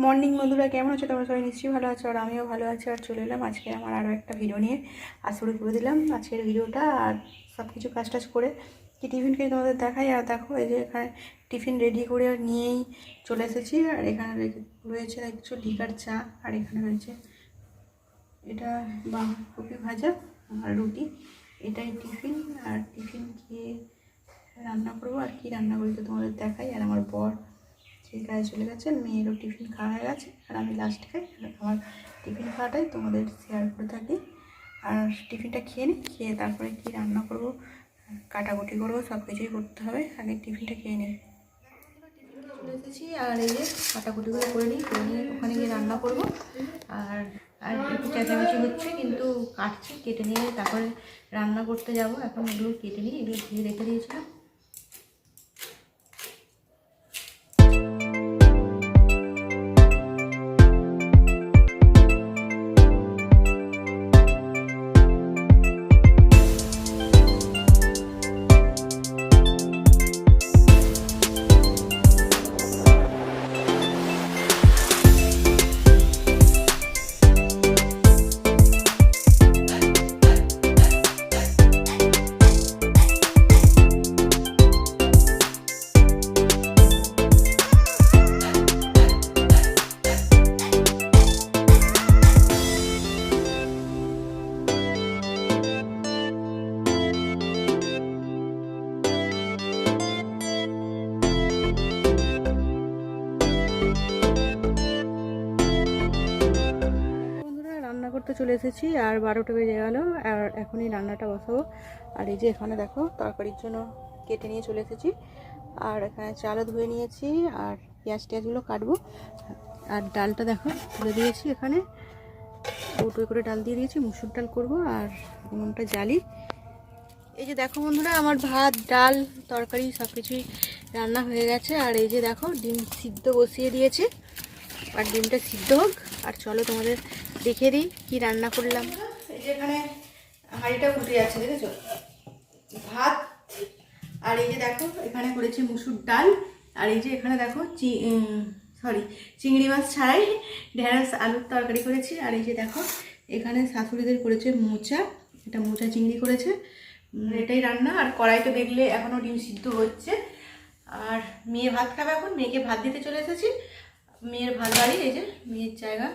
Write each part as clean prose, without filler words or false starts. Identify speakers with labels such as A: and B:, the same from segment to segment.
A: Morning বন্ধুরা, কেমন আছো? তোমরা সবাই নিশ্চয়ই ভালো আছো, আর আমিও ভালো আছি। আর চলে এলাম আজকে আমার আরও একটা ভিডিও নিয়ে। আর শুরু করে দিলাম আজকের ভিডিওটা। আর সব কিছু কাজ টাজ করে কি টিফিন খেয়ে তোমাদের দেখাই। আর দেখো, এই যে এখানে টিফিন রেডি করে নিয়েই চলে এসেছি। আর এখানে রয়েছে কিছু লিকার চা, আর এখানে রয়েছে এটা বাঁধাকপি ভাজা আর রুটি। এটাই টিফিন। আর টিফিন খেয়ে রান্না করবো। আর কি রান্না করি তো তোমাদের দেখাই। আর আমার বর সেই কাজে চলে গেছে, মেয়েরও টিফিন খাওয়া হয়ে গেছে, আর আমি লাস্ট খাই। আমার টিফিন খাওয়াটাই তোমাদের শেয়ার করে থাকি। আর টিফিনটা খেয়ে নিই, খেয়ে তারপরে কি রান্না করব, কাটাকুটি করবো, সব কিছুই করতে হবে। আগে টিফিনটা খেয়ে নিই। টিফিনটা চলে এসেছি, আর এই যে কাটাকুটিগুলো করে নিই, করে নিয়ে ওখানে গিয়ে রান্না করব। আর আর একটু চেঁচামেচি হচ্ছে, কিন্তু কাটছি, কেটে নিয়ে তারপরে রান্না করতে যাব। এখন এগুলো কেটে নিই, এগুলো ধুয়ে রেখে দিয়েছিলাম। রান্না করতে চলে এসেছি, আর 12টা বেজে গেল। আর এখনই রান্নাটা বসাবো। আর এই যে এখানে দেখো, তরকারির জন্য কেটে নিয়ে চলে এসেছি। আর এখানে চালও ধুয়ে নিয়েছি, আর পেঁয়াজ টেয়াজগুলো কাটবো। আর ডালটা দেখো তুলে দিয়েছি, এখানে কৌটো করে ডাল দিয়ে দিয়েছি, মুসুর ডাল করব। আর উনুনটা জ্বালি। এই যে দেখো বন্ধুরা, আমার ভাত ডাল তরকারি সব কিছুই রান্না হয়ে গেছে। আর এই যে দেখো, ডিম সিদ্ধ বসিয়ে দিয়েছি। আর ডিমটা সিদ্ধ হোক, আর চলো তোমাদের দেখিয়ে দিই কি রান্না করলাম। এই যে এখানে হাঁড়িটা উঠে যাচ্ছে, দেখেছো? ভাত। আর এই যে দেখো, এখানে করেছি মুসুর ডাল। আর এই যে এখানে দেখো চিংড়ি মাছ ছাড়াই ঢেঁড়স আলুর তরকারি করেছি। আর এই যে দেখো, এখানে শাশুড়িদের করেছে মোচা, এটা মোচা চিংড়ি করেছে। এটাই রান্না। আর কড়াইতে দেখলে এখনও ডিম সিদ্ধ হচ্ছে। আর মেয়ে ভাত খাবে, এখন মেয়েকে ভাত দিতে চলে এসেছি। মেয়ের ভাত বাড়ি, এই যে মেয়ের জায়গা,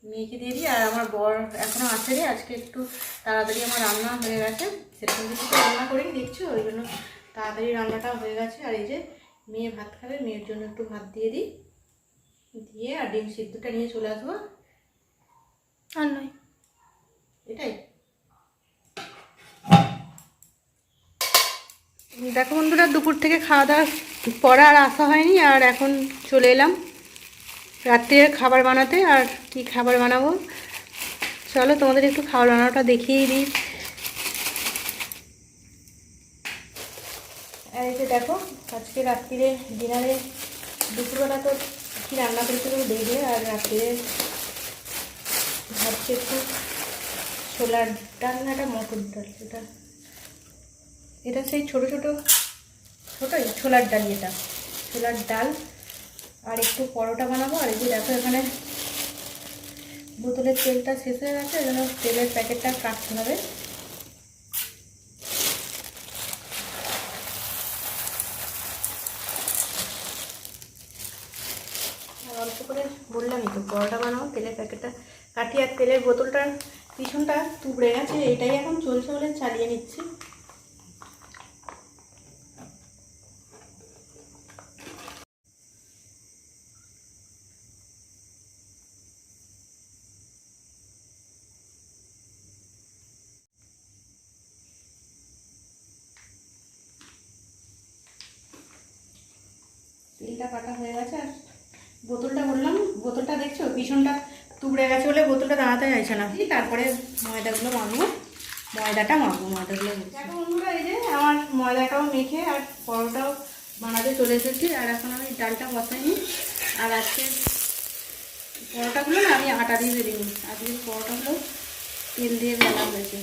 A: মেয়েকে দিয়ে দিই। আর আমার বর এখনও আছে রে, আজকে একটু তাড়াতাড়ি আমার রান্না হয়ে গেছে, সেরকম কিছু তো রান্না করেই দেখছো, ওই জন্য তাড়াতাড়ি রান্নাটা হয়ে গেছে। আর এই যে মেয়ে ভাত খাবে, মেয়ের জন্য একটু ভাত দিয়ে দিই, দিয়ে আর ডিম সিদ্ধটা নিয়ে চলে আসবো। আর নয়, এটাই। দেখো বন্ধুরা, দুপুর থেকে খাওয়া দাওয়ার পরে আর আসা হয়নি। আর এখন চলে এলাম রাত্রির খাবার বানাতে। আর কি খাবার বানাবো চলো তোমাদের একটু খাবার বানানোটা দেখিয়ে দিই। এই যে দেখো, আজকে রাত্রিরে ডিনারে, দুপুরবেলা তো কী রান্না করেছি তুমি দেখবে। আর রাত্রিরে ভাবছি একটু ছোলার ডাল, না এটা মটর ডাল, এটা সেই ছোটো ছোলার ডাল, এটা ছোলার ডাল। আর একটু পরোটা বানাবো। আর এই যে দেখো, এখানে বোতলের তেলটা শেষ হয়ে গেছে, এই জন্য তেলের প্যাকেটটা কাটতে হবে। আর অল্প করে বললামই তো, পরোটা বানাবো, তেলের প্যাকেটটা কাটি। আর তেলের বোতলটার পিছনটা তুবড়ে গেছে, এটাই এখন চলছে বলে চালিয়ে নিচ্ছি। তেলটা কাটা হয়ে গেছে। আর বোতলটা বললাম, বোতলটা দেখছো পিছনটা তুবড়ে গেছে বলে বোতলটা দাঁড়াতে চাইছে না। তারপরে ময়দাগুলো মাখবো, ময়দাগুলো। দেখো বন্ধুরা, এই যে আমার ময়দাটাও মেখে আর পরোটাও বানাতে চলে এসেছি। আর এখন আমি ডালটা বসাইনি। আর আজকে পরোটাগুলো না আমি আটা দিয়ে বেরিয়ে নিই, আজকে পরোটাগুলো তেল দিয়ে বেলা হয়েছে।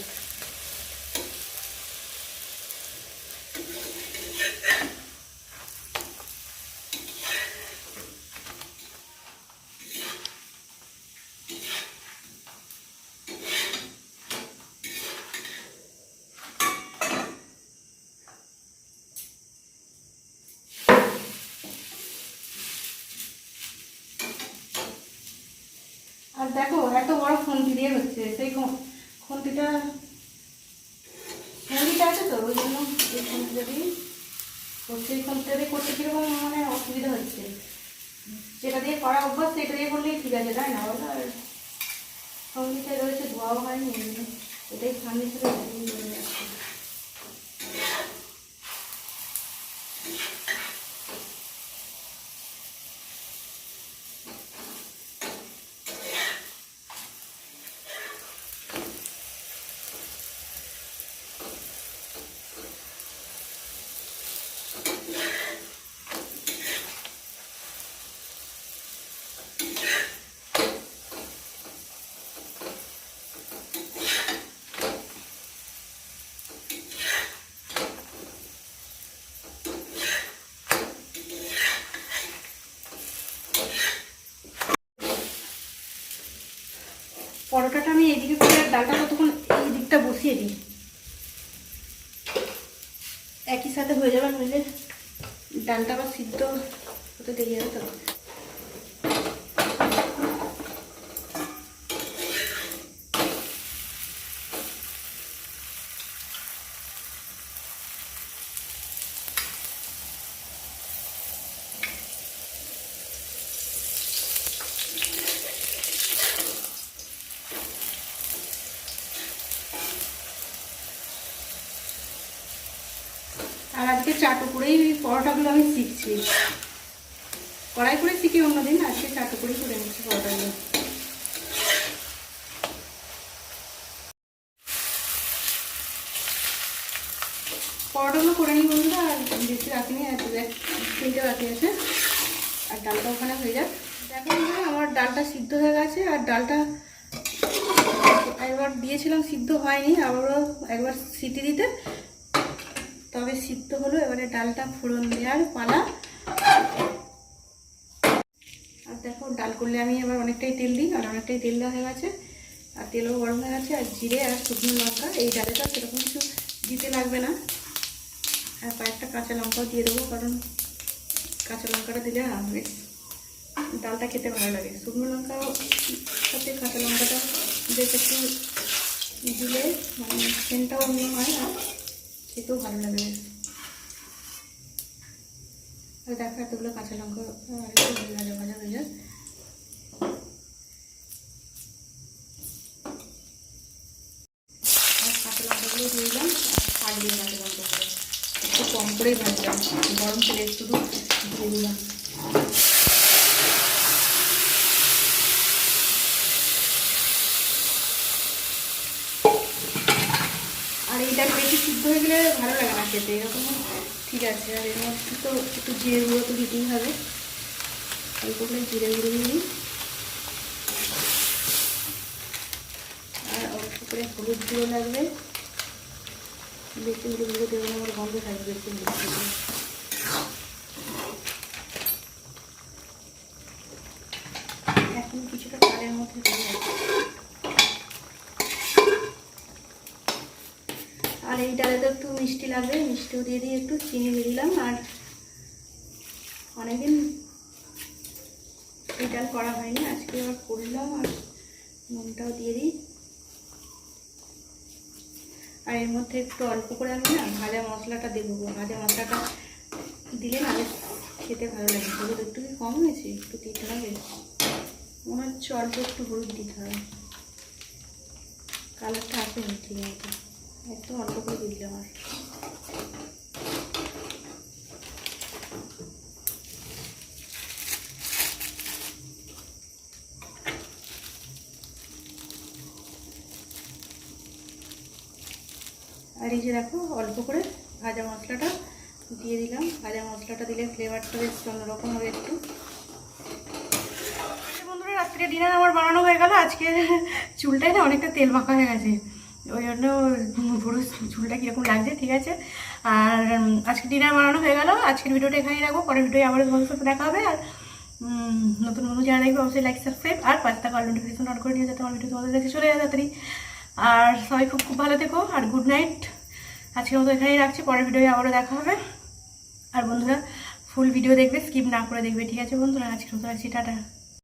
A: দেখো এত বড় খুন্তি দিয়ে হচ্ছে, সেই খুন্তিটা আছে তো, ওই জন্য এই খুন্তিটা দিয়ে করছে। এই খুন্তিটা দিয়ে করতে কীরকম মানে অসুবিধা হচ্ছে। যেটা দিয়ে করা অভ্যাস সেটা দিয়ে করলেই ঠিক আছে, তাই না বলো? আর খুন্তিটা রয়েছে, ধোয়াও হয়নি, এটাই সামনে ছিল যাচ্ছে। পরোটাটা আমি এইদিকে করে ডালটা কতক্ষণ এই দিকটা বসিয়ে দিই, একই সাথে হয়ে যাবে, নইলে ডালটা আবার সিদ্ধ হতে দেরি হবে তো। আর আজকে চাটু করেই পরোটাগুলো আমি শিখছি, কড়াই করে শিখি অন্যদিন, আজকে চাটু করেই করে নিচ্ছি পরোটাগুলো। পরোটাগুলো করে নিই বন্ধুরা, আর বেশি রাখিনি, তিনটে বাকি আছে, আর ডালটা ওখানে হয়ে যাক। দেখো আমার ডালটা সিদ্ধ হয়ে গেছে, আর ডালটা একবার দিয়েছিলাম সিদ্ধ হয়নি, আবারও একবার সিটি দিতে তবে সিদ্ধ হলো। এবারে ডালটা ফোড়ন দেওয়ার পালা। আর দেখো ডাল করলে আমি এবার অনেকটাই তেল দিই, আর অনেকটাই তেল দেওয়া হয়ে গেছে, আর তেলও গরম হয়ে গেছে। আর জিরে আর শুকনো লঙ্কা, এই ডালেটা সেরকম কিছু দিতে লাগবে না, আর কয়েকটা কাঁচা লঙ্কাও দিয়ে দেবো, কারণ কাঁচা লঙ্কাটা দিলে বেশ ডালটা খেতে ভালো লাগে। শুকনো লঙ্কাও সাথে কাঁচা লঙ্কাটা বেশ একটু দিলে মানে সেন্টটাও অন্য হয়, আর খেতেও ভালো লাগে। আর দেখো এতগুলো কাঁচা লঙ্কা আরেকটু ভাজা ভাজা হয়ে যায়। আর কাঁচা লঙ্কাগুলো দিয়ে দিলাম, আর দিয়ে কাঁচা লঙ্কাগুলো একটু কম করেই ভাজলাম, গরম তেলে শুধু দিয়ে দিলাম। আর এইটা বেশি সিদ্ধ হয়ে গেলে ভালো লাগে না খেতে, এরকম ঠিক আছে। আর এর মধ্যে তো একটু জিরে গুঁড়ো তো দিতেই হবে, অল্প করে জিরে গুঁড়ো দিই, আর অল্প করে হলুদ গুঁড়ো লাগবে। বেশি হলুদ গুঁড়ো দেবো না, আমার গন্ধ থাকবে বেশি হলুদ গুঁড়ো। এখন কিছুটা চালের মধ্যে দিয়ে রাখবো। আর এই ডালে তো একটু মিষ্টি লাগবে, মিষ্টিও দিয়ে দিই, একটু চিনি দিয়ে দিলাম। আর অনেকদিন এই ডাল করা হয়নি, আজকে আবার করলাম। আর নুনটাও দিয়ে দিই। আর এর মধ্যে একটু অল্প করে আমি না ভাজা মশলাটা দেবো, ভাজা মশলাটা দিলে না খেতে ভালো লাগে। হলুদ একটু কি কম হয়েছে, একটু দিতে হবে মনে হচ্ছে, অল্প একটু হলুদ দিতে হবে, কালারটা আসেনি ঠিক মতো, একটু অল্প করে দিয়ে দিলাম। আর এই যে দেখো অল্প করে ভাজা মশলাটা দিয়ে দিলাম। ভাজা মশলাটা দিলে ফ্লেভারটা বেশ অন্যরকম হবে একটু। বন্ধুরা রাত্রে ডিনার আমার বানানো হয়ে গেল। আজকে চুলটাই না অনেকটা তেল মাখা হয়ে গেছে, ওই জন্য পুরো চুলটা কীরকম লাগছে, ঠিক আছে। আর আজকে ডিনার বানানো হয়ে গেল। আজকের ভিডিওটা এখানেই রাখবো, পরের ভিডিও আবার তোমাদের সাথে দেখা হবে। আর নতুন বন্ধু যারা দেখবে অবশ্যই লাইক সাবস্ক্রাইব আর পাঁচ টাকা নোটিফিকেশন অন করে নিয়ে যাতে আমার ভিডিও তোমাদের কাছে চলে যায় তাড়াতাড়ি। আর সবাই খুব খুব ভালো থেকো, আর গুড নাইট। আজকের মতো এখানেই রাখছি, পরের ভিডিও আবারও দেখা হবে। আর বন্ধুরা ফুল ভিডিও দেখবে, স্কিপ না করে দেখবে, ঠিক আছে বন্ধুরা। আজকের মতো রাখছি, টাটা।